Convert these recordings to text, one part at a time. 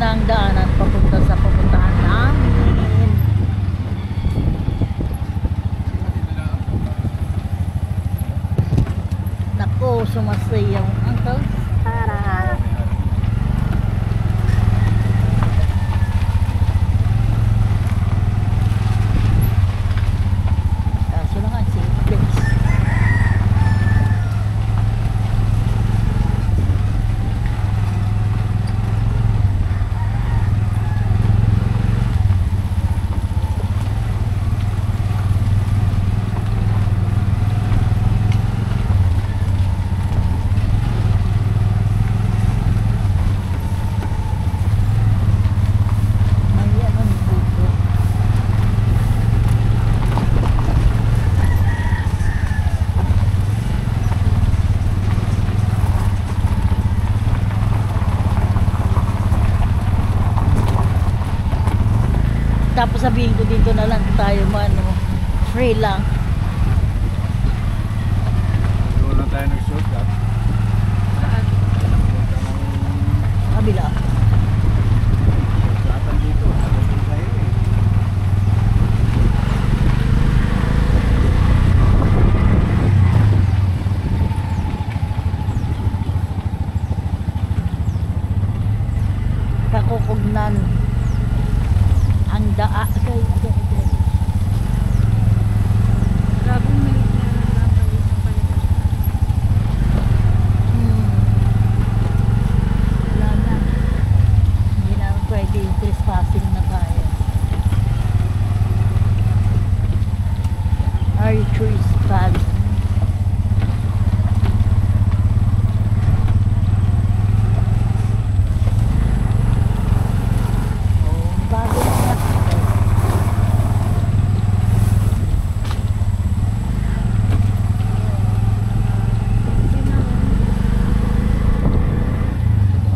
na ang daanan papunta sa pupuntahan namin. Nako, sumasayaw ang kalsada. Kaso lang ang simplex. Tapos sabihin ko dito na lang tayo free lang. Doon na tayo nag-shortcut. Saan? Kabila. Shortcutan dito. Shortcutan tayo eh. Kakukugnan ang daa. Grabe, maliit na lang palit ng palitan. Wala na. Hindi na pwede trespassing na tayo. Are you trespassing?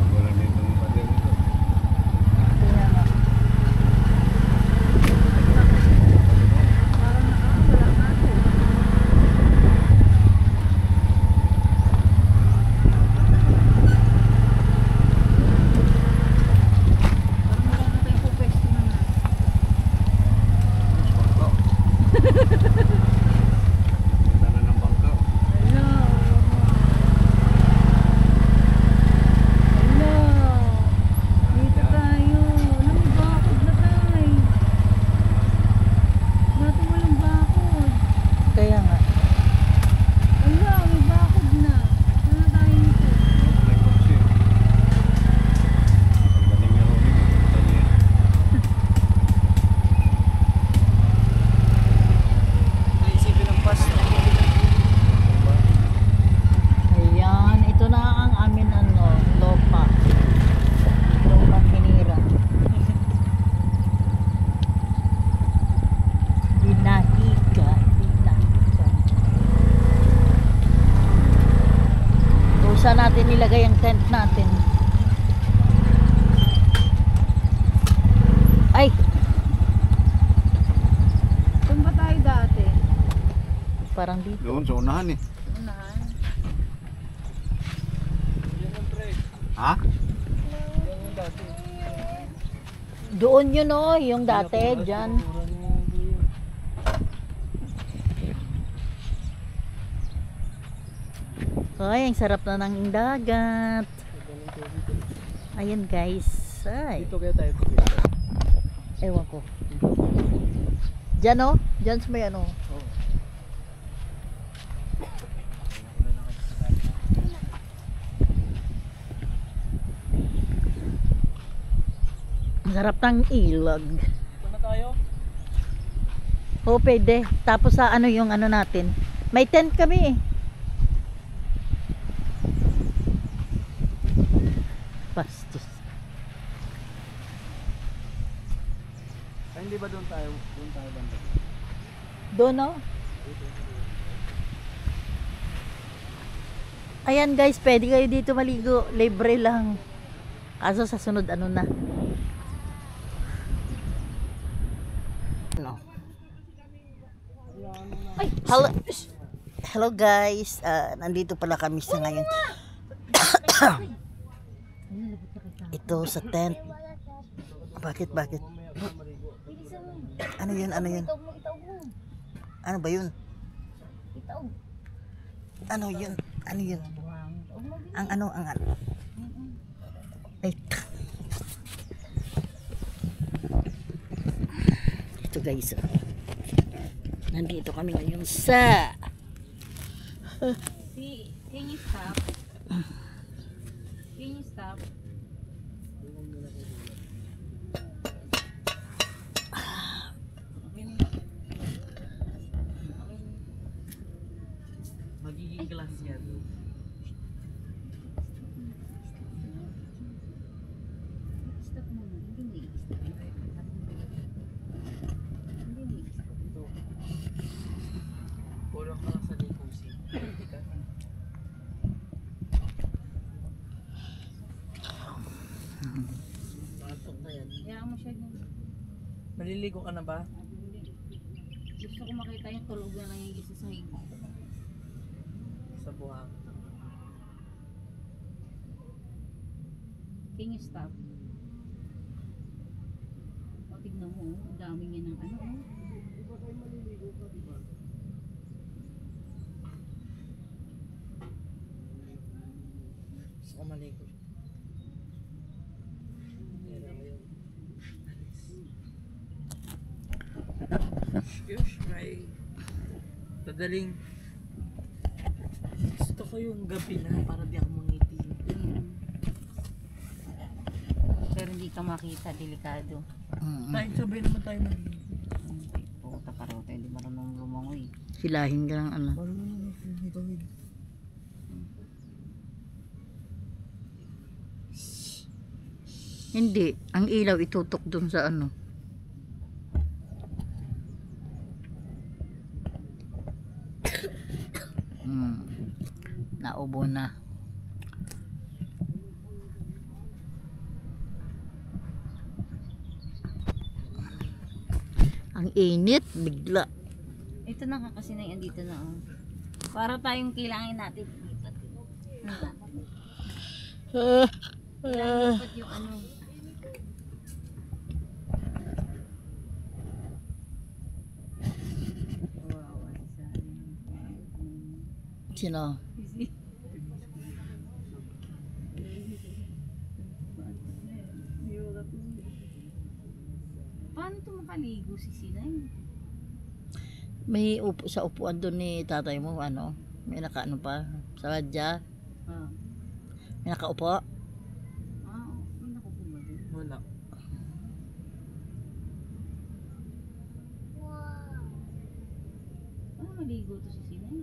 Wala nito ng pader nito. Parang wala na ako. Parang wala na tayong pupwesto na na. Bangko. Punta na ng bangko. Hello. Hello. Dito tayo. Alam mo, bakod na tayo. Dati walang bakod. Kaya nga. Ala, may bakod na. Saan na tayo nito? May kotse. Pagdating na rin. Punta niya. Naisipin ng pas. Ayan, ito na ang amin lopa. Lopang hinira. Dinahiga. Kung saan natin nilagay ang tent natin. Ay! Saan ba tayo dati? Parang dito. Doon sa unahan eh. Unahan. Ha? Doon yun yung dati, dyan. Ay, ang sarap na ng dagat. Ayan guys. Ay, Dito kaya tayo. ewan ko. Dyan dyan sa may Sarap ng ilog. Dito na tayo. O, pwede. Tapos sa yung natin. May tent kami eh. Bastos. Ay, hindi ba doon tayo? Doon tayo banda. Doon Ayan guys, pwede kayo dito maligo. Libre lang. Kaso sa sunod na. Ay, hello guys. Nandito pala kami sa ngayon. Ito sa tent. Bakit, bakit? Mamaya ka marigo. Bilisan mo. Ano yun, ano yun? Itaog mo, itaog mo. Ano ba yun? Itaog. Ano yun? Ano yun? Buhangin. Itaog mo, bilis. Ang ano, ang ano? Ay, ito guys, nandito kami ngayon sa Can you stop? Can you stop? Magiging class yan. Stop mo. Hindi na i-stop. Hindi na i-stop. Puro ka lang sa Nicosi. Patok na yan. Hayaan mo siya dyan. Maliligo ka na ba? Gusto ko makita yung tulog na lang yung isa sa higit. Sa buhang. Can you stop? O, tignan mo, oh. Ang dami niya ng ano, oh. Gusto ko maligo. Yan ako yun. Gosh, may tadaling. Gusto ko yung gabi na para di ako mangiti. Pero hindi ka makita, delikado. Tayo sabay naman tayo maligo. Puta ka raw tayo, hindi marunong lumangoy. hilahin ka ng ano. Marunong ito. Hindi, ang ilaw itutok dun sa ano. Naubo na. Ang init, bigla. Ito na nga kasi na yan dito na, oh. Para tayong kailangan natin. Dapat yung ano. Wow, Sino? paano ito makaligo si Sinay? May upo, sa upuan doon ni tatay mo, ano? May nakaano pa? Sa radya? Ah, May nakaupo? may nakupo ba doon? Wala. Paano maligo to si Sinay?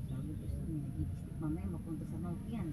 Sabi ko sa mga mamaya mapunta sa mouth yan.